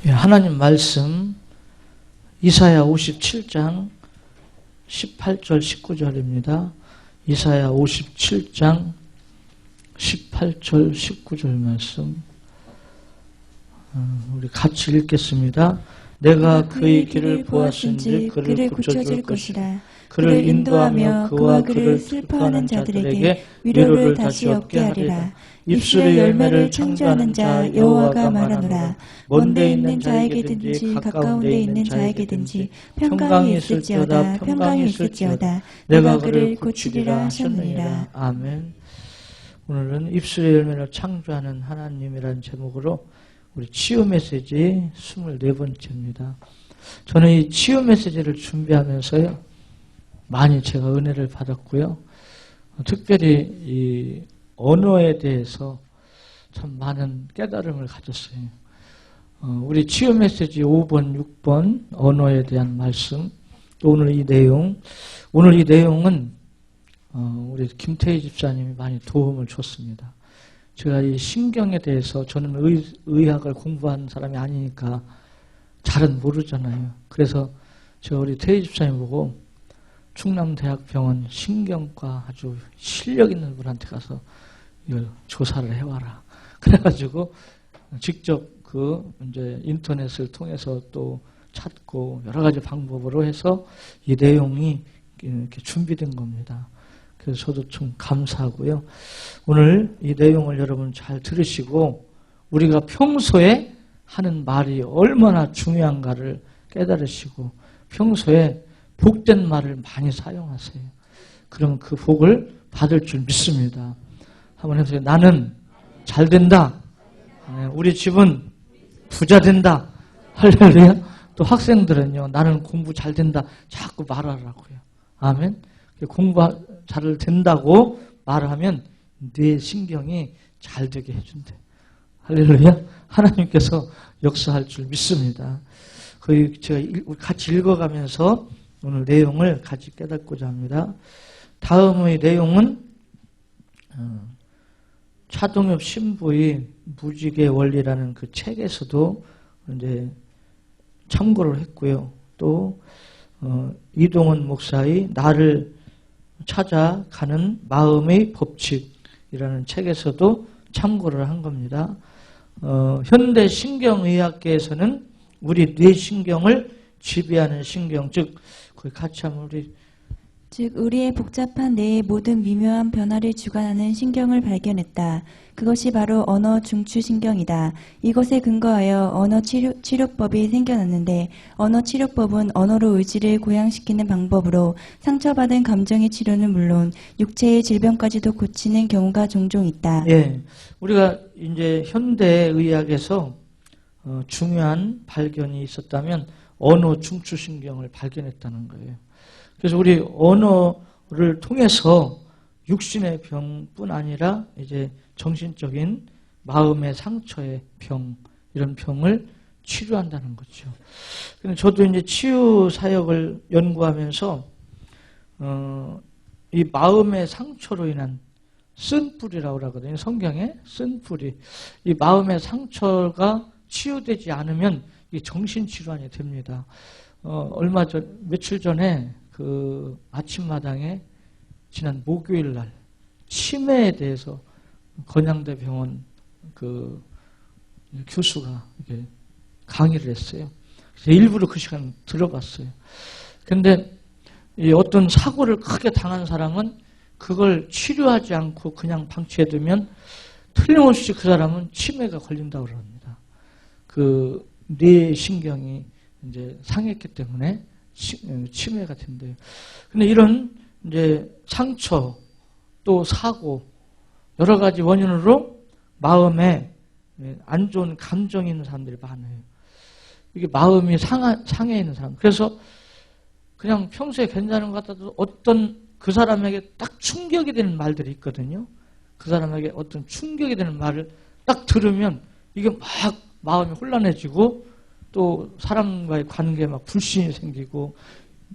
하나님 말씀 이사야 57장 18절 19절입니다. 이사야 57장 18절 19절 말씀 우리 같이 읽겠습니다. 내가 그의 길을 보았은지 그를 고쳐줄 것이라. 그를 인도하며 그와 그를 슬퍼하는 자들에게 위로를 다시 얻게 하리라. 입술의 열매를 창조하는 자 여호와가 말하노라. 먼데 있는 자에게든지 가까운 데 있는 자에게든지 평강이 있을지어다. 평강이 있을지어다. 내가 그를 고치리라 하셨느니라. 아멘. 오늘은 입술의 열매를 창조하는 하나님이라는 제목으로 우리 치유 메시지 24번째입니다. 저는 이 치유 메시지를 준비하면서요, 많이 제가 은혜를 받았고요. 특별히 이 언어에 대해서 참 많은 깨달음을 가졌어요. 우리 치유 메시지 5번, 6번 언어에 대한 말씀, 또 오늘 이 내용, 오늘 이 내용은 우리 김태희 집사님이 많이 도움을 줬습니다. 제가 이 신경에 대해서 저는 의학을 공부한 사람이 아니니까 잘은 모르잖아요. 그래서 제가 우리 태희 집사님 보고 충남대학병원 신경과 아주 실력 있는 분한테 가서 이걸 조사를 해와라. 그래가지고 직접 이제 인터넷을 통해서 또 찾고 여러 가지 방법으로 해서 이 내용이 이렇게 준비된 겁니다. 그래서 저도 좀 감사하고요. 오늘 이 내용을 여러분 잘 들으시고 우리가 평소에 하는 말이 얼마나 중요한가를 깨달으시고 평소에 복된 말을 많이 사용하세요. 그러면 그 복을 받을 줄 믿습니다. 한번 해보세요. 나는 잘 된다. 우리 집은 부자 된다. 할렐루야. 또 학생들은요, 나는 공부 잘 된다. 자꾸 말하라고요. 아멘. 공부 잘 된다고 말하면 뇌 신경이 잘 되게 해준대. 할렐루야. 하나님께서 역사할 줄 믿습니다. 제가 같이 읽어가면서 오늘 내용을 같이 깨닫고자 합니다. 다음의 내용은 차동엽 신부의 무지개 원리라는 그 책에서도 이제 참고를 했고요. 또 이동원 목사의 나를 찾아가는 마음의 법칙이라는 책에서도 참고를 한 겁니다. 현대 신경의학계에서는 우리 뇌신경을 지배하는 신경, 즉 같이 하면 우리의 복잡한 뇌의 모든 미묘한 변화를 주관하는 신경을 발견했다. 그것이 바로 언어 중추신경이다. 이것에 근거하여 언어 치료법이 생겨났는데 언어 치료법은 언어로 의지를 고양시키는 방법으로 상처받은 감정의 치료는 물론 육체의 질병까지도 고치는 경우가 종종 있다. 예, 우리가 이제 현대의학에서 중요한 발견이 있었다면 언어 중추신경을 발견했다는 거예요. 그래서 우리 언어를 통해서 육신의 병뿐 아니라 이제 정신적인 마음의 상처의 병, 이런 병을 치료한다는 거죠. 근데 저도 이제 치유 사역을 연구하면서 이 마음의 상처로 인한 쓴뿌리라고 하거든요. 성경에 쓴뿌리. 이 마음의 상처가 치유되지 않으면 이 정신질환이 됩니다. 며칠 전에 그 아침마당에 지난 목요일 날 치매에 대해서 건양대 병원 그 교수가 이렇게 강의를 했어요. 그래서 일부러 그 시간 들어봤어요. 근데 이 어떤 사고를 크게 당한 사람은 그걸 치료하지 않고 그냥 방치해두면 틀림없이 그 사람은 치매가 걸린다고 그럽니다. 그 뇌 신경이 이제 상했기 때문에 치매가 된대요. 근데 이런 이제 상처 또 사고 여러 가지 원인으로 마음에 안 좋은 감정이 있는 사람들이 많아요. 이게 마음이 상해 있는 사람. 그래서 그냥 평소에 괜찮은 것 같아도 어떤 그 사람에게 딱 충격이 되는 말들이 있거든요. 그 사람에게 어떤 충격이 되는 말을 딱 들으면 이게 막 마음이 혼란해지고 또 사람과의 관계에 막 불신이 생기고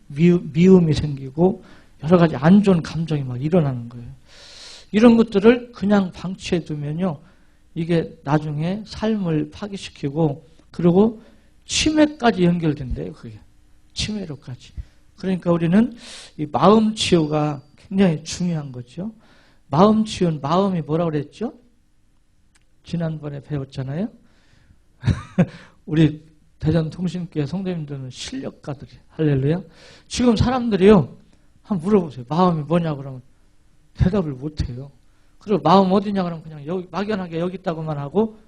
미움이 생기고 여러 가지 안 좋은 감정이 막 일어나는 거예요. 이런 것들을 그냥 방치해 두면요, 이게 나중에 삶을 파괴시키고 그리고 치매까지 연결된대요. 그게 치매로까지. 그러니까 우리는 이 마음 치유가 굉장히 중요한 거죠. 마음 치유는 마음이 뭐라고 그랬죠? 지난번에 배웠잖아요. 우리 대전통신교회 성도님들은 실력가들이 할렐루야. 지금 사람들이요 한번 물어보세요. 마음이 뭐냐 그러면 대답을 못해요. 그리고 마음 어디냐 그러면 그냥 여기 막연하게 여기 있다고만 하고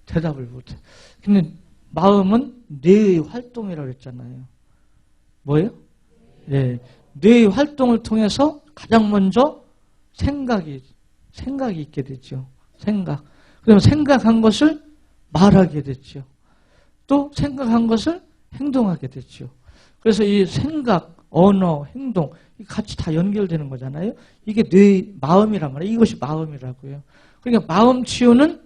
대답을 못해요. 근데 마음은 뇌의 활동이라고 했잖아요. 뭐예요? 네, 뇌의 활동을 통해서 가장 먼저 생각이 있게 되죠. 생각. 그러면 생각한 것을 말하게 됐죠. 또 생각한 것을 행동하게 됐죠. 그래서 이 생각, 언어, 행동 같이 다 연결되는 거잖아요. 이게 뇌의 마음이란 말이에요. 이것이 마음이라고요. 그러니까 마음 치유는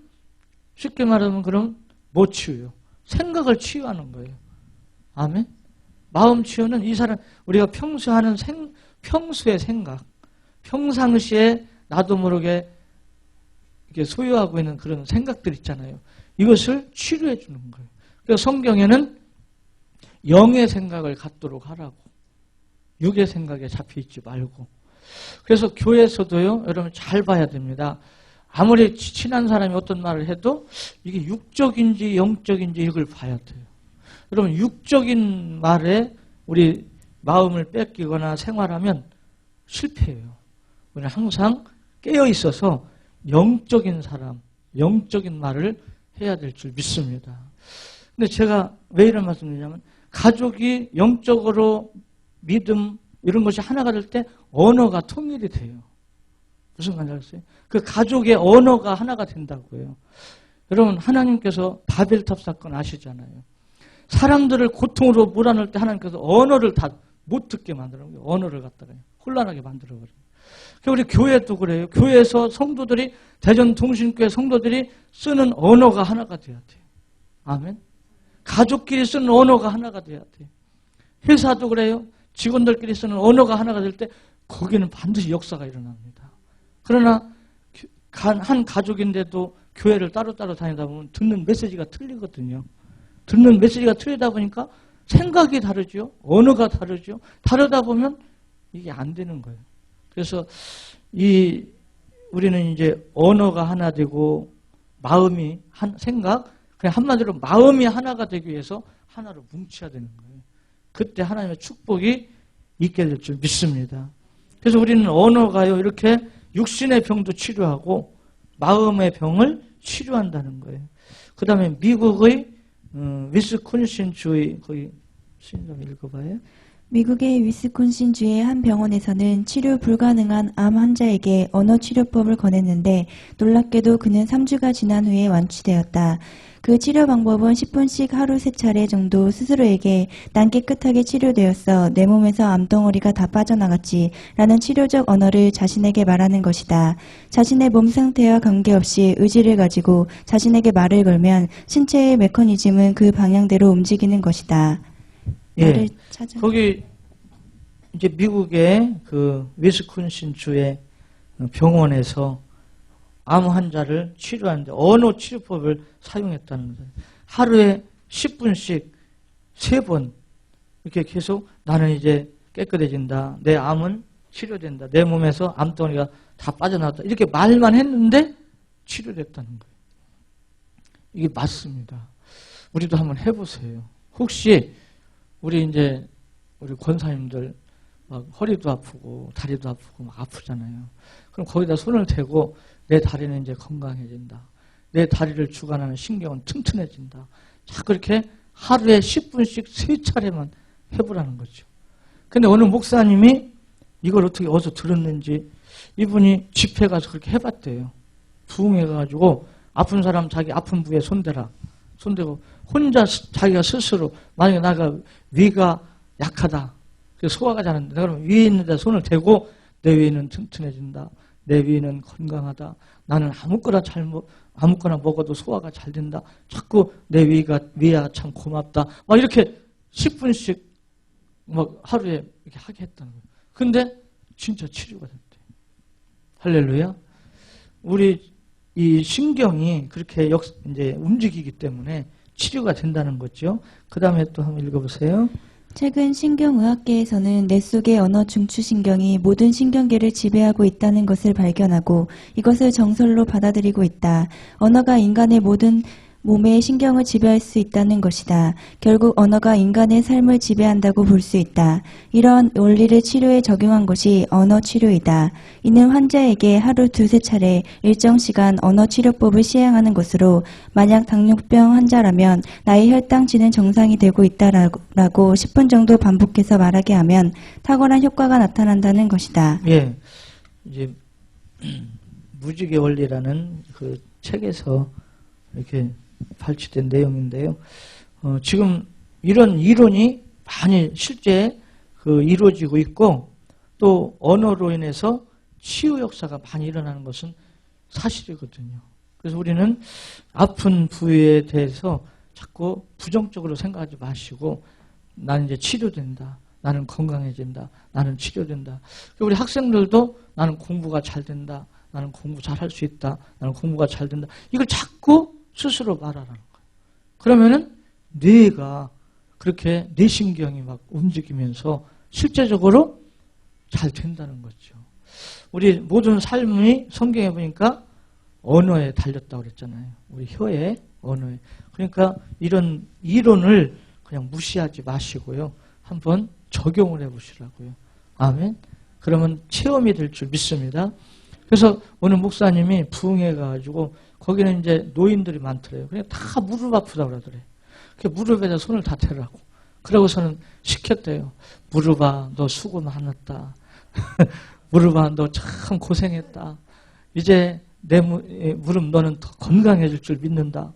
쉽게 말하면 그럼 뭐 치유요? 생각을 치유하는 거예요. 아멘. 마음 치유는 이 사람 우리가 평소 하는 평소의 생각, 평상시에 나도 모르게 이렇게 소유하고 있는 그런 생각들 있잖아요. 이것을 치료해 주는 거예요. 그래서 성경에는 영의 생각을 갖도록 하라고. 육의 생각에 잡혀있지 말고. 그래서 교회에서도요, 여러분 잘 봐야 됩니다. 아무리 친한 사람이 어떤 말을 해도 이게 육적인지 영적인지 이걸 봐야 돼요. 여러분 육적인 말에 우리 마음을 뺏기거나 생활하면 실패해요. 우리는 항상 깨어 있어서 영적인 사람, 영적인 말을 해야 될 줄 믿습니다. 근데 제가 왜 이런 말씀을 드리냐면 가족이 영적으로 믿음 이런 것이 하나가 될 때 언어가 통일이 돼요. 무슨 말인지 알겠어요? 그 가족의 언어가 하나가 된다고요. 여러분 하나님께서 바벨탑 사건 아시잖아요. 사람들을 고통으로 몰아넣을 때 하나님께서 언어를 다 못 듣게 만들어요. 언어를 갖다가 혼란하게 만들어버려요. 우리 교회도 그래요. 교회에서 성도들이 대전통신교회 성도들이 쓰는 언어가 하나가 돼야 돼요. 아멘. 가족끼리 쓰는 언어가 하나가 돼야 돼요. 회사도 그래요. 직원들끼리 쓰는 언어가 하나가 될 때 거기는 반드시 역사가 일어납니다. 그러나 한 가족인데도 교회를 따로따로 다니다 보면 듣는 메시지가 틀리거든요. 듣는 메시지가 틀리다 보니까 생각이 다르죠. 언어가 다르죠. 다르다 보면 이게 안 되는 거예요. 그래서 우리는 이제 언어가 하나 되고 마음이 생각, 그냥 한마디로 마음이 하나가 되기 위해서 하나로 뭉쳐야 되는 거예요. 그때 하나님의 축복이 있게 될 줄 믿습니다. 그래서 우리는 언어가요 이렇게 육신의 병도 치료하고 마음의 병을 치료한다는 거예요. 그 다음에 미국의 위스콘신 주의 거기 좀 읽어봐요. 미국의 위스콘신주의 한 병원에서는 치료 불가능한 암 환자에게 언어 치료법을 권했는데 놀랍게도 그는 3주가 지난 후에 완치되었다. 그 치료 방법은 10분씩 하루 3차례 정도 스스로에게 난 깨끗하게 치료되었어. 내 몸에서 암덩어리가 다 빠져나갔지. 라는 치료적 언어를 자신에게 말하는 것이다. 자신의 몸 상태와 관계없이 의지를 가지고 자신에게 말을 걸면 신체의 메커니즘은 그 방향대로 움직이는 것이다. 예, 거기 이제 미국의 그 위스콘신 주의 병원에서 암 환자를 치료하는데 언어 치료법을 사용했다는 거예요. 하루에 10분씩 3번 이렇게 계속 나는 이제 깨끗해진다. 내 암은 치료된다. 내 몸에서 암덩어리가 다 빠져나왔다. 이렇게 말만 했는데 치료됐다는 거예요. 이게 맞습니다. 우리도 한번 해보세요. 혹시 우리 권사님들 막 허리도 아프고 다리도 아프고 막 아프잖아요. 그럼 거기다 손을 대고 내 다리는 이제 건강해진다. 내 다리를 주관하는 신경은 튼튼해진다. 자, 그렇게 하루에 10분씩 3차례만 해보라는 거죠. 근데 어느 목사님이 이걸 어떻게 어디서 들었는지 이분이 집회 가서 그렇게 해봤대요. 부흥해가지고 아픈 사람 자기 아픈 부위에 손대라. 손대고 혼자 자기가 스스로 만약에 내가 위가 약하다. 소화가 잘 안 된다. 그러면 위에 있는 데 손을 대고 내 위는 튼튼해진다. 내 위는 건강하다. 나는 아무거나 먹어도 소화가 잘 된다. 자꾸 내 위야 참 고맙다. 막 이렇게 10분씩 막 하루에 이렇게 하게 했다는 거예요. 근데 진짜 치료가 됐대. 할렐루야. 우리 이 신경이 그렇게 이제 움직이기 때문에 치료가 된다는 거죠. 그 다음에 또 한번 읽어보세요. 최근 신경의학계에서는 뇌 속의 언어 중추신경이 모든 신경계를 지배하고 있다는 것을 발견하고 이것을 정설로 받아들이고 있다. 언어가 인간의 모든 몸의 신경을 지배할 수 있다는 것이다. 결국 언어가 인간의 삶을 지배한다고 볼 수 있다. 이런 원리를 치료에 적용한 것이 언어 치료이다. 이는 환자에게 하루 두세 차례 일정 시간 언어 치료법을 시행하는 것으로 만약 당뇨병 환자라면 나의 혈당치는 정상이 되고 있다라고 10분 정도 반복해서 말하게 하면 탁월한 효과가 나타난다는 것이다. 예, 이제 무지개 원리라는 그 책에서 이렇게 발췌된 내용인데요. 지금 이런 이론이 많이 실제 이루어지고 있고 또 언어로 인해서 치유 역사가 많이 일어나는 것은 사실이거든요. 그래서 우리는 아픈 부위에 대해서 자꾸 부정적으로 생각하지 마시고 나는 이제 치료된다. 나는 건강해진다. 나는 치료된다. 우리 학생들도 나는 공부가 잘 된다. 나는 공부 잘 할 수 있다. 나는 공부가 잘 된다. 이걸 자꾸 스스로 말하라는 거예요. 그러면은 뇌가 그렇게 뇌신경이 막 움직이면서 실제적으로 잘 된다는 거죠. 우리 모든 삶이 성경에 보니까 언어에 달렸다고 그랬잖아요. 우리 혀에, 언어에. 그러니까 이런 이론을 그냥 무시하지 마시고요. 한번 적용을 해보시라고요. 아멘. 그러면 체험이 될 줄 믿습니다. 그래서 오늘 목사님이 부흥회 가가지고 거기는 이제 노인들이 많더래요. 그냥 다 무릎 아프다고 그러더래요. 무릎에다 손을 다 대라고. 그러고서는 시켰대요. 무릎아, 너 수고 많았다. 무릎아, 너 참 고생했다. 이제 내 무릎 너는 더 건강해질 줄 믿는다.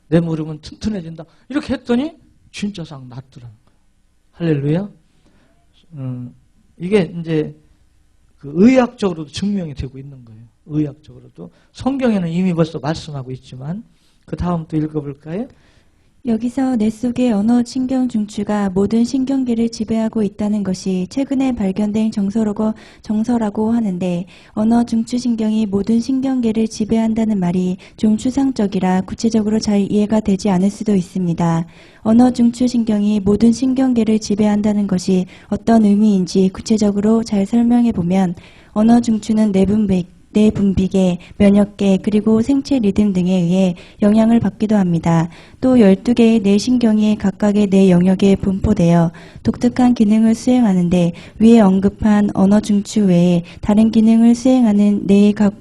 내 무릎은 튼튼해진다. 이렇게 했더니 진짜상 낫더라는 거예요. 할렐루야. 이게 이제 그 의학적으로도 증명이 되고 있는 거예요. 의학적으로도. 성경에는 이미 벌써 말씀하고 있지만 그 다음 또 읽어볼까요? 여기서 뇌 속의 언어 신경 중추가 모든 신경계를 지배하고 있다는 것이 최근에 발견된 정서라고 하는데 언어 중추신경이 모든 신경계를 지배한다는 말이 좀 추상적이라 구체적으로 잘 이해가 되지 않을 수도 있습니다. 언어 중추신경이 모든 신경계를 지배한다는 것이 어떤 의미인지 구체적으로 잘 설명해 보면 언어 중추는 뇌 분비계, 면역계, 그리고 생체 리듬 등에 의해 영향을 받기도 합니다. 또 12개의 뇌신경이 각각의 뇌 영역에 분포되어 독특한 기능을 수행하는데 위에 언급한 언어 중추 외에 다른 기능을 수행하는 뇌의 각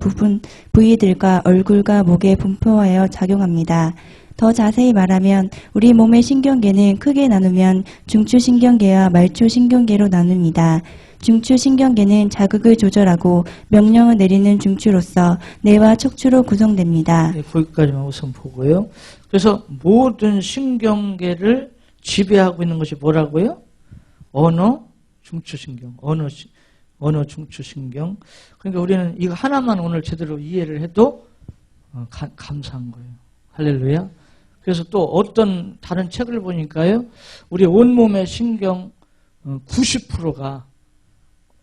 부위들과 얼굴과 목에 분포하여 작용합니다. 더 자세히 말하면 우리 몸의 신경계는 크게 나누면 중추신경계와 말초신경계로 나눕니다. 중추신경계는 자극을 조절하고 명령을 내리는 중추로서 뇌와 척추로 구성됩니다. 네, 거기까지만 우선 보고요. 그래서 모든 신경계를 지배하고 있는 것이 뭐라고요? 언어 중추신경, 언어 중추신경. 그러니까 우리는 이거 하나만 오늘 제대로 이해를 해도 감사한 거예요. 할렐루야. 그래서 또 어떤 다른 책을 보니까요, 우리 온몸의 신경 90%가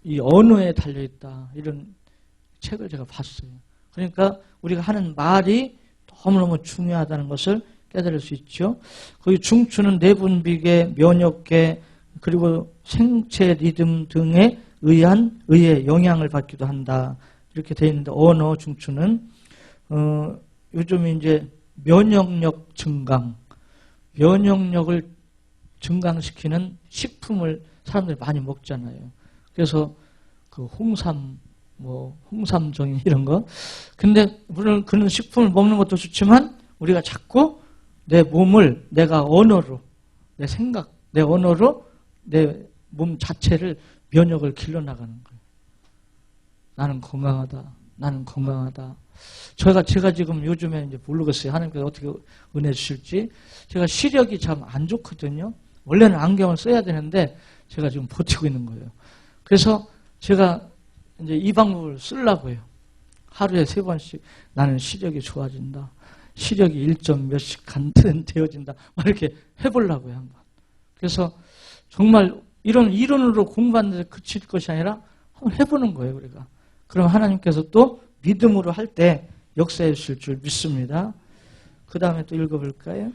이 언어에 달려있다. 이런 책을 제가 봤어요. 그러니까 우리가 하는 말이 너무너무 중요하다는 것을 깨달을 수 있죠. 거기 중추는 뇌분비계, 면역계, 그리고 생체 리듬 등에 의해 영향을 받기도 한다. 이렇게 되어 있는데 언어 중추는 요즘 이제 면역력 증강, 면역력을 증강시키는 식품을 사람들이 많이 먹잖아요. 그래서 그 홍삼종이 이런 거. 근데 물론 그런 식품을 먹는 것도 좋지만 우리가 자꾸 내 몸을 내가 언어로, 내 생각, 내 언어로 내 몸 자체를 면역을 길러나가는 거예요. 나는 건강하다. 나는 건강하다. 제가 지금 요즘에 이제 모르겠어요. 하나님께서 어떻게 은혜 주실지. 제가 시력이 참 안 좋거든요. 원래는 안경을 써야 되는데 제가 지금 버티고 있는 거예요. 그래서 제가 이제 이 방법을 쓰려고 해요. 하루에 3번씩 나는 시력이 좋아진다. 시력이 1점 몇씩 되어진다. 막 이렇게 해보려고요, 한번. 그래서 정말 이런 이론으로 공부하는 데 그칠 것이 아니라 한번 해보는 거예요, 우리가. 그럼 하나님께서 또 믿음으로 할 때 역사해 주실 줄 믿습니다. 그 다음에 또 읽어볼까요?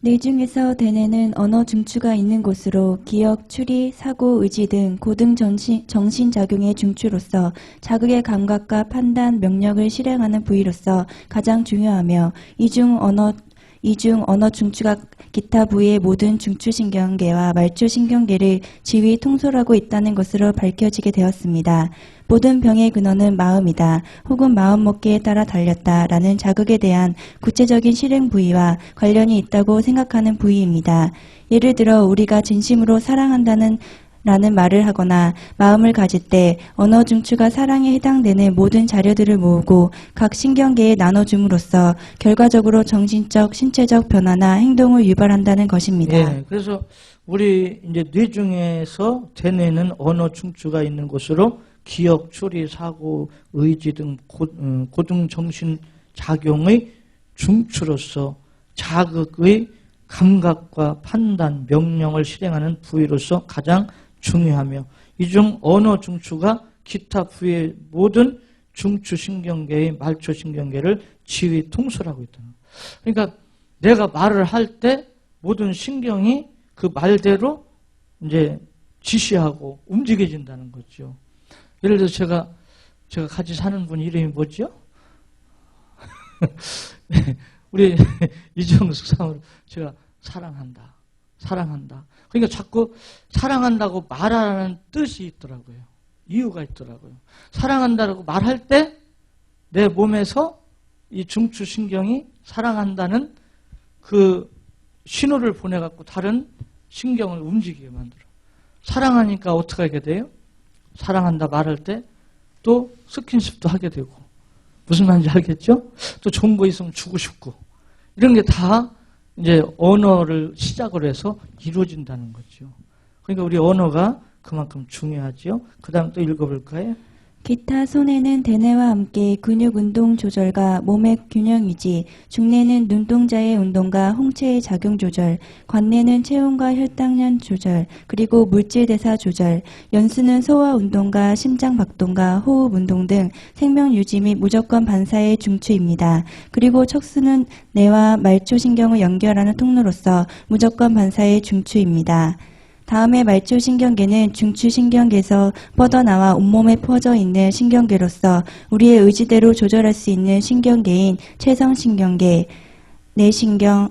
뇌 중에서 대뇌는 언어 중추가 있는 곳으로 기억, 추리, 사고, 의지 등 고등 정신작용의 중추로서 자극의 감각과 판단, 명령을 실행하는 부위로서 가장 중요하며 이중 언어 중추가 기타 부위의 모든 중추신경계와 말초신경계를 지휘 통솔하고 있다는 것으로 밝혀지게 되었습니다. 모든 병의 근원은 마음이다 혹은 마음먹기에 따라 달렸다라는 자극에 대한 구체적인 실행 부위와 관련이 있다고 생각하는 부위입니다. 예를 들어 우리가 진심으로 사랑한다는 라는 말을 하거나 마음을 가질 때 언어 중추가 사랑에 해당되는 모든 자료들을 모으고 각 신경계에 나눠줌으로써 결과적으로 정신적, 신체적 변화나 행동을 유발한다는 것입니다. 예, 그래서 우리 이제 뇌 중에서 대뇌는 언어 중추가 있는 곳으로 기억, 추리, 사고, 의지 등 고등 정신 작용의 중추로서 자극의 감각과 판단, 명령을 실행하는 부위로서 가장 중요하며 이 중 언어 중추가 기타 부위의 모든 중추신경계의 말초신경계를 지휘 통솔하고 있다. 그러니까 내가 말을 할 때 모든 신경이 그 말대로 이제 지시하고 움직여진다는 거죠. 예를 들어서 제가 같이 사는 분 이름이 뭐죠? 우리 이정숙 사모를 제가 사랑한다. 그러니까 자꾸 사랑한다고 말하는 뜻이 있더라고요. 이유가 있더라고요. 사랑한다고 말할 때 내 몸에서 이 중추신경이 사랑한다는 그 신호를 보내갖고 다른 신경을 움직이게 만들어. 사랑하니까 어떻게 하게 돼요? 사랑한다 말할 때 또 스킨십도 하게 되고 무슨 말인지 알겠죠? 또 좋은 거 있으면 주고 싶고 이런 게 다 이제 언어를 시작으로 해서 이루어진다는 거죠. 그러니까 우리 언어가 그만큼 중요하죠. 그 다음 또 읽어볼까요? 기타 손해는 대뇌와 함께 근육 운동 조절과 몸의 균형 유지, 중뇌는 눈동자의 운동과 홍채의 작용 조절, 관뇌는 체온과 혈당량 조절, 그리고 물질 대사 조절, 연수는 소화 운동과 심장 박동과 호흡 운동 등 생명 유지 및 무조건 반사의 중추입니다. 그리고 척수는 뇌와 말초신경을 연결하는 통로로서 무조건 반사의 중추입니다. 다음에 말초신경계는 중추신경계에서 뻗어나와 온몸에 퍼져 있는 신경계로서 우리의 의지대로 조절할 수 있는 신경계인 채성신경계, 내신경,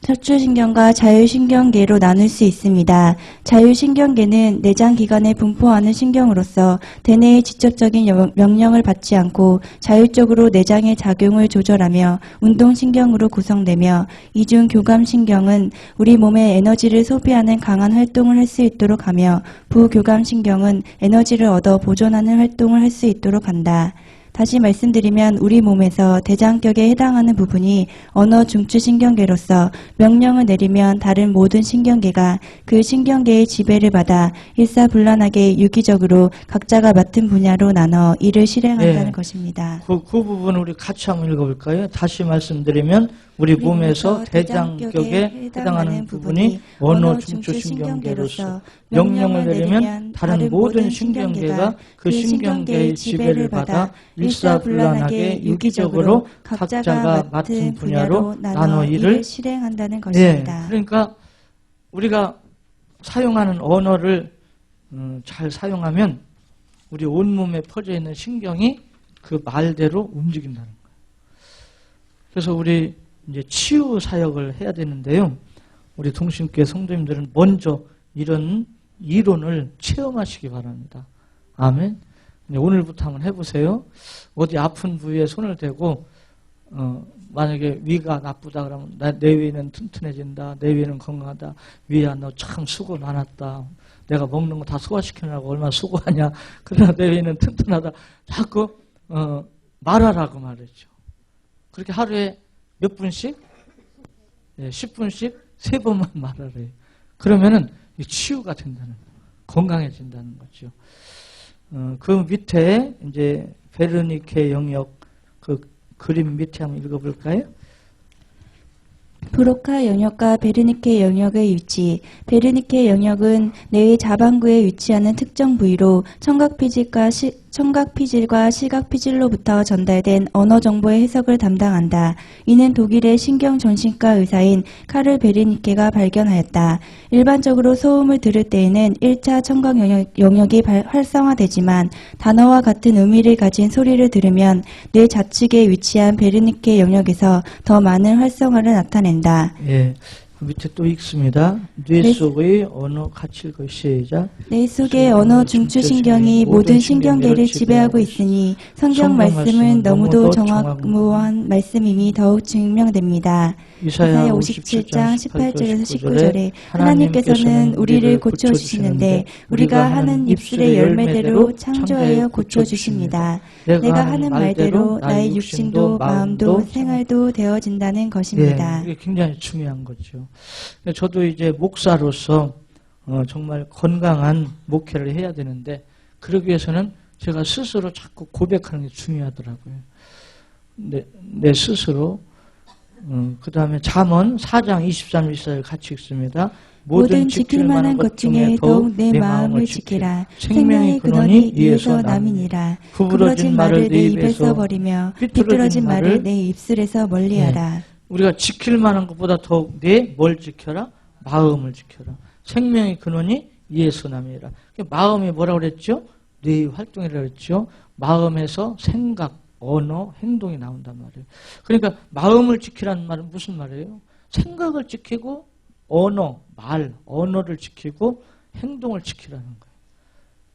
척추신경과 자율신경계로 나눌 수 있습니다. 자율신경계는 내장기관에 분포하는 신경으로서 대뇌의 직접적인 명령을 받지 않고 자율적으로 내장의 작용을 조절하며 운동신경으로 구성되며 이중 교감신경은 우리 몸의 에너지를 소비하는 강한 활동을 할 수 있도록 하며 부교감신경은 에너지를 얻어 보존하는 활동을 할 수 있도록 한다. 다시 말씀드리면 우리 몸에서 대장격에 해당하는 부분이 언어 중추신경계로서 명령을 내리면 다른 모든 신경계가 그 신경계의 지배를 받아 일사불란하게 유기적으로 각자가 맡은 분야로 나눠 일을 실행한다는 것입니다. 그 부분 우리 같이 한번 읽어볼까요? 다시 말씀드리면 우리 몸에서 대장격에 해당하는 부분이 언어 중추신경계로서 명령을 내리면 다른 모든 신경계가 그 신경계의 지배를 받아 일사불란하게 유기적으로 각자가 맡은 분야로 나눠 일을 실행한다는 것입니다. 그러니까 우리가 사용하는 언어를 잘 사용하면 우리 온몸에 퍼져 있는 신경이 그 말대로 움직인다는 거예요. 그래서 우리 이제 치유 사역을 해야 되는데요. 우리 동심교회 성도님들은 먼저 이런 이론을 체험하시기 바랍니다. 아멘. 오늘부터 한번 해보세요. 어디 아픈 부위에 손을 대고 만약에 위가 나쁘다 그러면 내 위는 튼튼해진다. 내 위는 건강하다. 위야 너 참 수고 많았다. 내가 먹는 거 다 소화시키느라고 얼마나 수고하냐. 그러나 내 위는 튼튼하다. 자꾸 말하라고 말했죠. 그렇게 하루에 몇 분씩? 10분씩 3번만 말하래요. 그러면은 치유가 된다는 거예요. 건강해진다는 거죠. 그 밑에 이제 베르니케 영역 그 그림 밑에 한번 읽어볼까요? 브로카 영역과 베르니케 영역의 위치. 베르니케 영역은 뇌의 자반구에 위치하는 특정 부위로 청각 피직과 청각 피질과 시각 피질로부터 전달된 언어 정보의 해석을 담당한다. 이는 독일의 신경정신과 의사인 카를 베르니케가 발견하였다. 일반적으로 소음을 들을 때에는 1차 청각 영역이 활성화되지만 단어와 같은 의미를 가진 소리를 들으면 뇌 좌측에 위치한 베르니케 영역에서 더 많은 활성화를 나타낸다. 예. 그 밑에 또 읽습니다. 뇌 속의 언어 같이 읽고 시작. 뇌 속의 언어 중추신경이 모든 신경계를 지배하고 있으니 성경 말씀은 너무도 정확무한 말씀임이 더욱 증명됩니다. 이사야 57장 18절에서 19절에 하나님께서는 우리를 고쳐주시는데 우리가 하는 입술의 열매대로 창조하여 고쳐주십니다. 내가 하는 말대로 나의 육신도 마음도 생활도 되어진다는 것입니다. 예, 이게 굉장히 중요한 거죠. 저도 이제 목사로서 정말 건강한 목회를 해야 되는데 그러기 위해서는 제가 스스로 자꾸 고백하는 게 중요하더라고요. 내 스스로. 그 다음에 잠언 4장 23, 24절 같이 읽습니다. 모든 지킬 만한 것 중에 더욱 내 마음을 지키라. 생명의 근원이 이에서 남이니라. 구부러진 말을 내 입에서 버리며 비뚤어진 말을 내 입술에서 멀리하라. 네. 우리가 지킬 만한 것보다 더욱 내 뭘 지켜라? 마음을 지켜라. 생명의 근원이 이에서 남이니라. 마음이 뭐라고 그랬죠? 뇌의 활동이라고 그랬죠. 마음에서 생각, 언어, 행동이 나온단 말이에요. 그러니까 마음을 지키라는 말은 무슨 말이에요? 생각을 지키고 언어, 언어를 지키고 행동을 지키라는 거예요.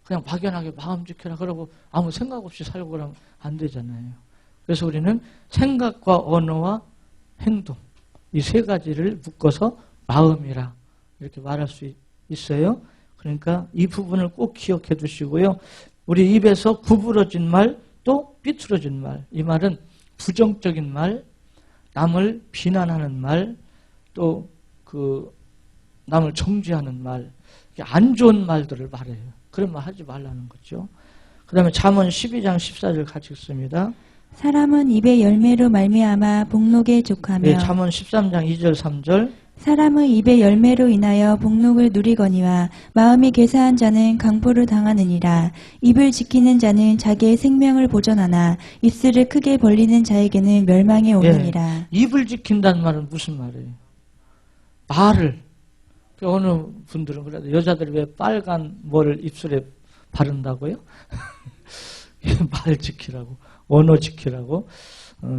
그냥 막연하게 마음 지켜라 그러고 아무 생각 없이 살고 그러면 안 되잖아요. 그래서 우리는 생각과 언어와 행동, 이 세 가지를 묶어서 마음이라 이렇게 말할 수 있어요. 그러니까 이 부분을 꼭 기억해 두시고요. 우리 입에서 구부러진 말, 또 삐뚤어진 말, 이 말은 부정적인 말, 남을 비난하는 말, 또 남을 정죄하는 말, 안 좋은 말들을 말해요. 그런 말 하지 말라는 거죠. 그 다음에 잠언 12장 14절 같이 읽습니다. 사람은 입의 열매로 말미암아 복록에 족하며. 네, 잠언 13장 2절 3절. 사람의 입의 열매로 인하여 복록을 누리거니와 마음이 괴사한 자는 강포를 당하느니라. 입을 지키는 자는 자기의 생명을 보존하나 입술을 크게 벌리는 자에게는 멸망이 오느니라. 예, 입을 지킨다는 말은 무슨 말이에요? 말을. 어느 분들은 그래도 여자들이 왜 빨간 뭐를 입술에 바른다고요? 말 지키라고, 언어 지키라고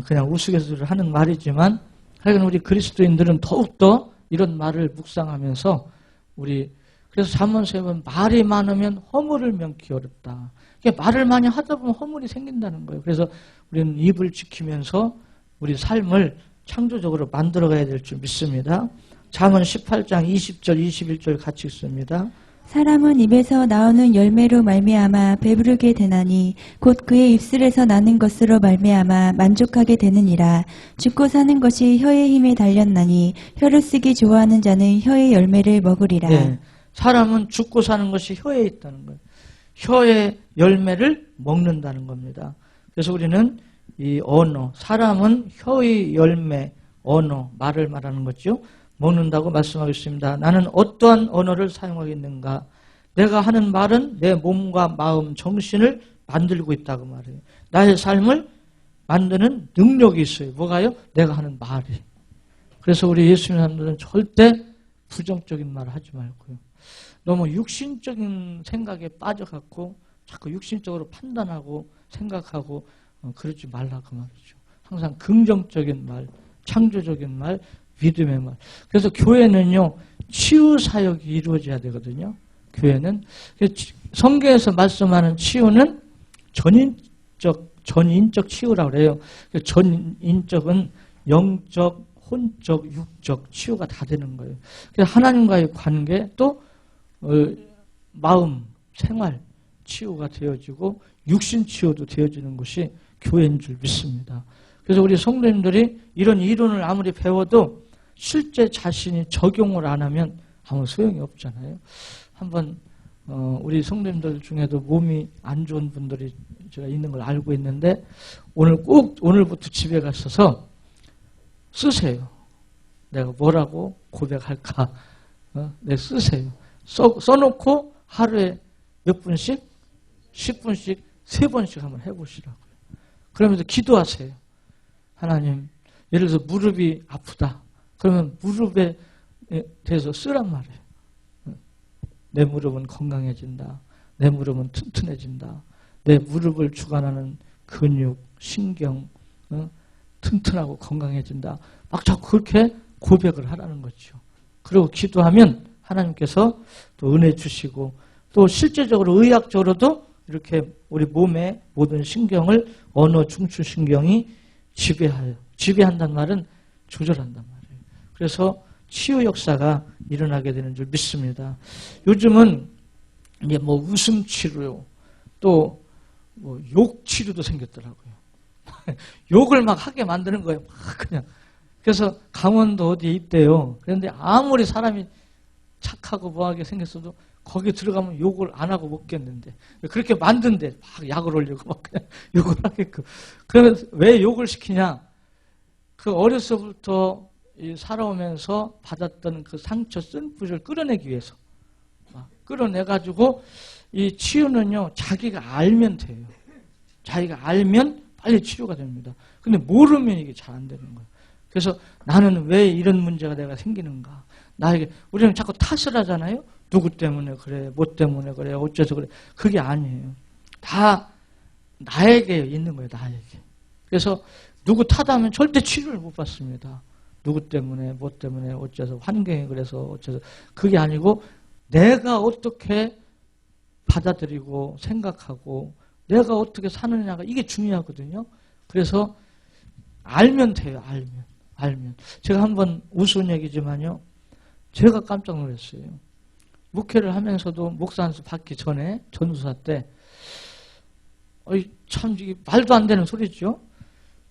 그냥 우스갯소리를 하는 말이지만 하여간 우리 그리스도인들은 더욱더 이런 말을 묵상하면서 그래서 잠언서에 보면 말이 많으면 허물을 면키 어렵다. 말을 많이 하다 보면 허물이 생긴다는 거예요. 그래서 우리는 입을 지키면서 우리 삶을 창조적으로 만들어가야 될 줄 믿습니다. 잠언 18장 20절 21절 같이 읽습니다. 사람은 입에서 나오는 열매로 말미암아 배부르게 되나니 곧 그의 입술에서 나는 것으로 말미암아 만족하게 되느니라. 죽고 사는 것이 혀의 힘에 달렸나니 혀를 쓰기 좋아하는 자는 혀의 열매를 먹으리라. 네, 사람은 죽고 사는 것이 혀에 있다는 거예요. 혀의 열매를 먹는다는 겁니다. 그래서 우리는 이 언어, 사람은 혀의 열매, 언어, 말을 말하는 거죠. 먹는다고 말씀하고 있습니다. 나는 어떠한 언어를 사용하겠는가? 내가 하는 말은 내 몸과 마음, 정신을 만들고 있다고 말해요. 나의 삶을 만드는 능력이 있어요. 뭐가요? 내가 하는 말이. 그래서 우리 예수님 사람들은 절대 부정적인 말을 하지 말고요. 너무 육신적인 생각에 빠져갖고 자꾸 육신적으로 판단하고 생각하고 그러지 말라고 말이죠. 항상 긍정적인 말, 창조적인 말, 믿음의 말. 그래서 교회는요, 치유 사역이 이루어져야 되거든요. 교회는. 성경에서 말씀하는 치유는 전인적 치유라고 그래요. 전인적은 영적, 혼적, 육적 치유가 다 되는 거예요. 그래서 하나님과의 관계 또 마음, 생활 치유가 되어지고 육신 치유도 되어지는 것이 교회인 줄 믿습니다. 그래서 우리 성도님들이 이런 이론을 아무리 배워도 실제 자신이 적용을 안 하면 아무 소용이 없잖아요. 한번 우리 성도님들 중에도 몸이 안 좋은 분들이 제가 있는 걸 알고 있는데 오늘부터 집에 가셔서 쓰세요. 내가 뭐라고 고백할까? 네, 쓰세요. 써놓고 하루에 몇 분씩? 10분씩 3번씩 한번 해보시라고요. 그러면서 기도하세요. 하나님, 예를 들어서 무릎이 아프다. 그러면 무릎에 대해서 쓰란 말이에요. 내 무릎은 건강해진다. 내 무릎은 튼튼해진다. 내 무릎을 주관하는 근육, 신경 튼튼하고 건강해진다. 막 자꾸 그렇게 고백을 하라는 거죠. 그리고 기도하면 하나님께서 또 은혜 주시고 또 실제적으로 의학적으로도 이렇게 우리 몸의 모든 신경을 언어 중추신경이 지배한다는 말은 조절한단 말이에요. 그래서 치유 역사가 일어나게 되는 줄 믿습니다. 요즘은 이제 뭐 웃음 치료 또 뭐 욕 치료도 생겼더라고요. 욕을 막 하게 만드는 거예요. 막 그냥. 그래서 강원도 어디에 있대요. 그런데 아무리 사람이 착하고 뭐하게 생겼어도 거기 들어가면 욕을 안 하고 못 겠는데 그렇게 만든데 막 약을 올리고 막 그냥 욕을 하게끔. 그러면 왜 욕을 시키냐? 그 어려서부터 살아오면서 받았던 그 상처 쓴뿌리를 끌어내기 위해서 끌어내가지고 이 치유는요 자기가 알면 돼요. 자기가 알면 빨리 치료가 됩니다. 근데 모르면 이게 잘 안 되는 거예요. 그래서 나는 왜 이런 문제가 내가 생기는가? 나에게 우리는 자꾸 탓을 하잖아요. 누구 때문에 그래? 뭐 때문에 그래? 어째서 그래? 그게 아니에요. 다 나에게 있는 거예요. 나에게. 그래서 누구 탓하면 절대 치료를 못 받습니다. 누구 때문에 뭐 때문에 어째서 환경이 그래서 어째서 그게 아니고 내가 어떻게 받아들이고 생각하고 내가 어떻게 사느냐가 이게 중요하거든요. 그래서 알면 돼요. 알면. 제가 한번 우스운 얘기지만요. 제가 깜짝 놀랐어요. 목회를 하면서도 목사 안수 받기 전에 전도사 때 참 이게 말도 안 되는 소리죠.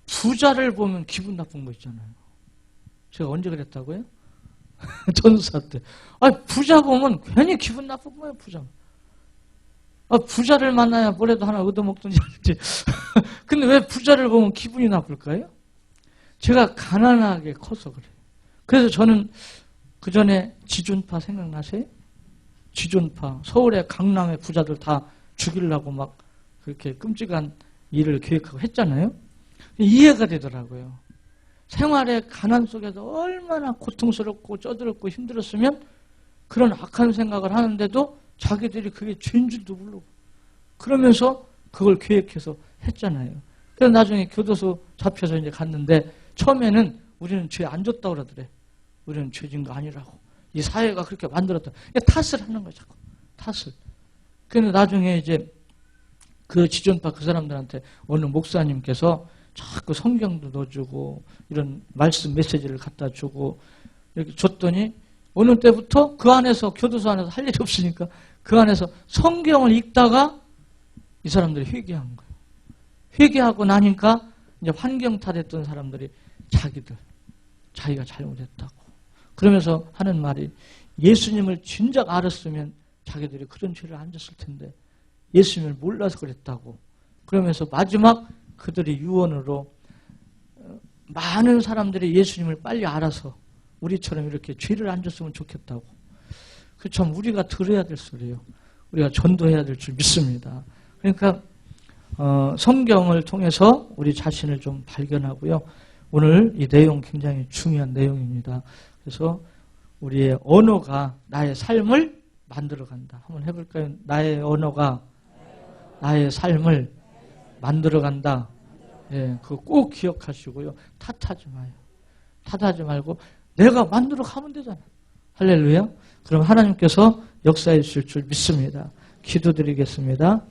부자를 보면 기분 나쁜 거 있잖아요. 제가 언제 그랬다고요? 전도사 때. 부자 보면 괜히 기분 나쁜 거예요. 부자. 부자를 만나야 뭐라도 하나 얻어먹든지 할지. 근데 왜 부자를 보면 기분이 나쁠까요? 제가 가난하게 커서 그래요. 그래서 저는 그 전에 지존파 생각나세요? 지존파. 서울의 강남의 부자들 다 죽이려고 막 그렇게 끔찍한 일을 계획하고 했잖아요. 이해가 되더라고요. 생활의 가난 속에서 얼마나 고통스럽고 쩌들었고 힘들었으면 그런 악한 생각을 하는데도 자기들이 그게 죄인 줄도 모르고 그러면서 그걸 계획해서 했잖아요. 그래서 나중에 교도소 잡혀서 이제 갔는데 처음에는 우리는 죄 안 졌다고 그러더래. 우리는 죄진 거 아니라고. 이 사회가 그렇게 만들었다. 탓을 하는 거야, 자꾸. 탓을. 그런데 나중에 이제 그 지존파 그 사람들한테 어느 목사님께서 자꾸 성경도 넣어주고 이런 말씀 메시지를 갖다 주고 이렇게 줬더니 어느 때부터 그 안에서 교도소 안에서 할 일이 없으니까 그 안에서 성경을 읽다가 이 사람들이 회개한 거예요. 회개하고 나니까 이제 환경 탓했던 사람들이 자기가 잘못했다고. 그러면서 하는 말이 예수님을 진작 알았으면 자기들이 그런 죄를 안 졌을 텐데 예수님을 몰라서 그랬다고. 그러면서 마지막 그들이 유언으로 많은 사람들이 예수님을 빨리 알아서 우리처럼 이렇게 죄를 안 졌으면 좋겠다고. 그 참 우리가 들어야 될 소리예요. 우리가 전도해야 될 줄 믿습니다. 그러니까 성경을 통해서 우리 자신을 좀 발견하고요. 오늘 이 내용 굉장히 중요한 내용입니다. 그래서 우리의 언어가 나의 삶을 만들어간다. 한번 해볼까요? 나의 언어가 나의 삶을 만들어간다. 예, 그거 꼭 기억하시고요. 탓하지 마요. 탓하지 말고 내가 만들어 가면 되잖아. 할렐루야. 그럼 하나님께서 역사해 주실 줄 믿습니다. 기도드리겠습니다.